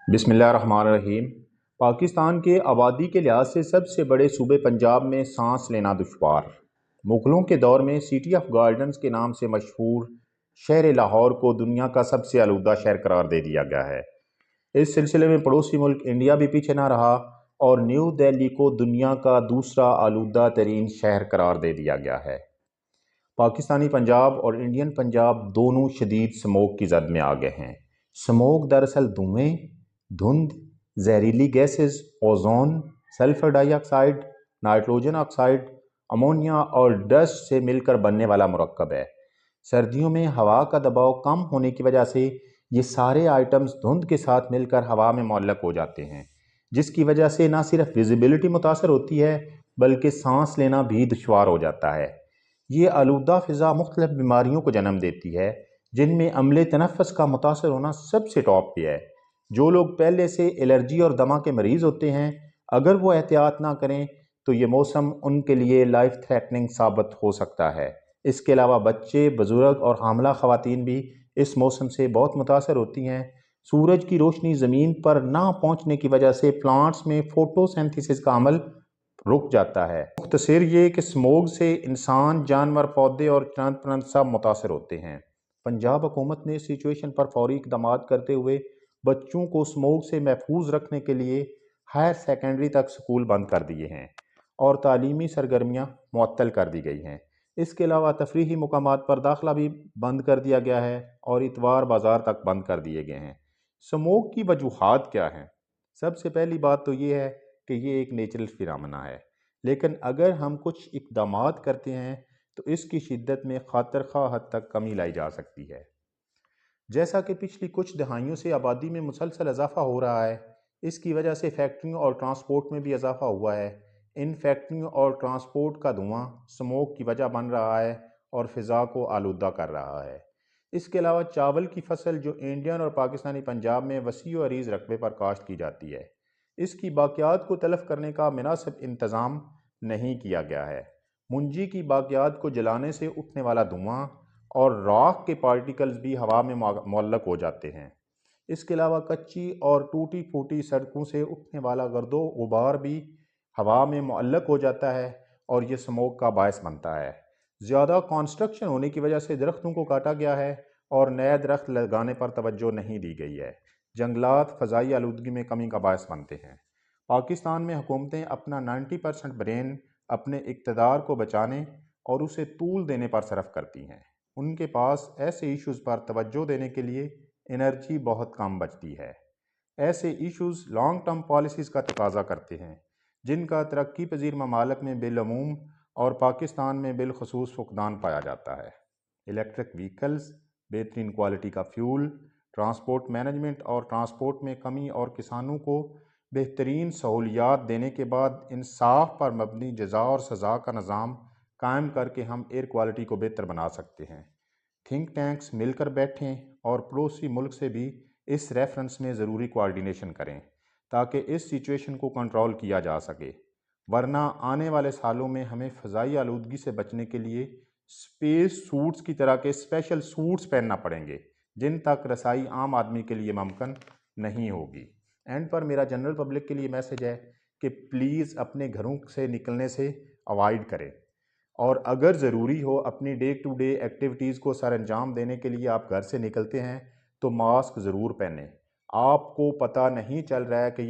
बिस्मिल्लाहिर्रहमानिर्रहीम। पाकिस्तान के आबादी के लिहाज से सबसे बड़े सूबे पंजाब में सांस लेना दुश्वार। मुग़लों के दौर में सिटी ऑफ गार्डन्स के नाम से मशहूर शहर लाहौर को दुनिया का सबसे आलूदा शहर करार दे दिया गया है। इस सिलसिले में पड़ोसी मुल्क इंडिया भी पीछे ना रहा और न्यू दिल्ली को दुनिया का दूसरा आलूदा तरीन शहर करार दे दिया गया है। पाकिस्तानी पंजाब और इंडियन पंजाब दोनों शदीद स्मोक की जद में आ गए हैं। स्मोक दरअसल धुएं, धुंध, जहरीली gases, ozone, sulphur dioxide, nitrogen oxide, ammonia और डस्ट से मिलकर बनने वाला मुरक्कब है। सर्दियों में हवा का दबाव कम होने की वजह से ये सारे आइटम्स धुंध के साथ मिलकर हवा में मुअल्लक हो जाते हैं, जिसकी वजह से ना सिर्फ विजिबिलिटी मुतासर होती है बल्कि सांस लेना भी दुश्वार हो जाता है। ये आलूदा फ़िज़ा मुख्तलिफ बीमारियों को जन्म देती है, जिनमें अम्ले तनफ़्फ़ुस का मुतासर होना सबसे टॉप पे है। जो लोग पहले से एलर्जी और दमा के मरीज़ होते हैं, अगर वो एहतियात ना करें तो ये मौसम उनके लिए लाइफ थ्रेटनिंग साबित हो सकता है। इसके अलावा बच्चे, बुजुर्ग और हामला ख़वातीन भी इस मौसम से बहुत मुतासर होती हैं। सूरज की रोशनी ज़मीन पर ना पहुँचने की वजह से प्लांट्स में फोटोसिंथेसिस का अमल रुक जाता है। मुख्तसर ये कि स्मोग से इंसान, जानवर, पौधे और चंद परंद सब मुतासर होते हैं। पंजाब हुकूमत ने सिचुएशन पर फौरी इक़दाम करते हुए बच्चों को स्मोग से महफूज रखने के लिए हायर सेकेंडरी तक स्कूल बंद कर दिए हैं और तालीमी सरगर्मियाँ मुअत्तल कर दी गई हैं। इसके अलावा तफरीही मुकामात पर दाखिला भी बंद कर दिया गया है और इतवार बाज़ार तक बंद कर दिए गए हैं। स्मोग की वजूहात क्या हैं? सबसे पहली बात तो ये है कि ये एक नेचुरल फिनोमेना है, लेकिन अगर हम कुछ इक़दामात करते हैं तो इसकी शिद्दत में खातिर खा हद तक कमी लाई जा सकती है। जैसा कि पिछली कुछ दहाइयों से आबादी में मुसलसल इजाफा हो रहा है, इसकी वजह से फैक्ट्रियों और ट्रांसपोर्ट में भी इजाफा हुआ है। इन फैक्ट्रियों और ट्रांसपोर्ट का धुआं स्मोक की वजह बन रहा है और फ़िज़ा को आलूदा कर रहा है। इसके अलावा चावल की फसल जो इंडियन और पाकिस्तानी पंजाब में वसी व अरीज़ रकबे पर काश्त की जाती है, इसकी बाक़ियात को तलफ़ करने का मुनासिब इंतज़ाम नहीं किया गया है। मुंजी की बाक़ियात को जलाने से उठने वाला धुआं और राख के पार्टिकल्स भी हवा में मुअल्लक हो जाते हैं। इसके अलावा कच्ची और टूटी फूटी सड़कों से उठने वाला गर्दो गुबार भी हवा में मुअल्लक हो जाता है और ये स्मोक का बायस बनता है। ज़्यादा कंस्ट्रक्शन होने की वजह से दरख्तों को काटा गया है और नए दरख्त लगाने पर तवज्जो नहीं दी गई है। जंगलात फ़ज़ाई आलूदगी में कमी का बायस बनते हैं। पाकिस्तान में हुकूमतें अपना 90% ब्रेन अपने इक़्तिदार को बचाने और उसे तूल देने पर सरफ करती हैं। उनके पास ऐसे इश्यूज़ पर तवज्जो देने के लिए एनर्जी बहुत कम बचती है। ऐसे इश्यूज़ लॉन्ग टर्म पॉलिसीज़ का तकाजा करते हैं, जिनका तरक्की पजीर ममालिक में बिलअमूम और पाकिस्तान में बिलखसूस फुकदान पाया जाता है। इलेक्ट्रिक व्हीकल्स, बेहतरीन क्वालिटी का फ्यूल, ट्रांसपोर्ट मैनेजमेंट और ट्रांसपोर्ट में कमी और किसानों को बेहतरीन सहूलियात देने के बाद इंसाफ पर मबनी जज़ा और सज़ा का निज़ाम कायम करके हम एयर क्वालिटी को बेहतर बना सकते हैं। थिंक टैंक्स मिलकर बैठें और पड़ोसी मुल्क से भी इस रेफरेंस में ज़रूरी कोऑर्डिनेशन करें ताकि इस सिचुएशन को कंट्रोल किया जा सके, वरना आने वाले सालों में हमें फ़ज़ाई आलूदगी से बचने के लिए स्पेस सूट्स की तरह के स्पेशल सूट्स पहनना पड़ेंगे, जिन तक रसाई आम आदमी के लिए मुमकिन नहीं होगी। एंड पर मेरा जनरल पब्लिक के लिए मैसेज है कि प्लीज़ अपने घरों से निकलने से अवॉइड करें और अगर ज़रूरी हो अपनी डे टू डे एक्टिविटीज़ को सर अंजाम देने के लिए आप घर से निकलते हैं तो मास्क ज़रूर पहनें। आपको पता नहीं चल रहा है कि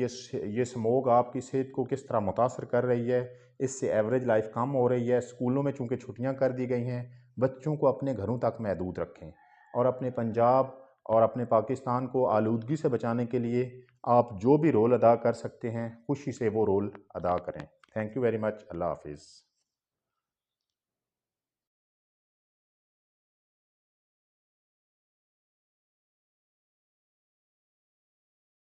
ये स्मोक आपकी सेहत को किस तरह मुतासर कर रही है। इससे एवरेज लाइफ कम हो रही है। स्कूलों में चूँकि छुट्टियाँ कर दी गई हैं, बच्चों को अपने घरों तक महदूद रखें और अपने पंजाब और अपने पाकिस्तान को आलूदगी से बचाने के लिए आप जो भी रोल अदा कर सकते हैं, खुशी से वो रोल अदा करें। Thank you very much. अल्लाह हाफिज़।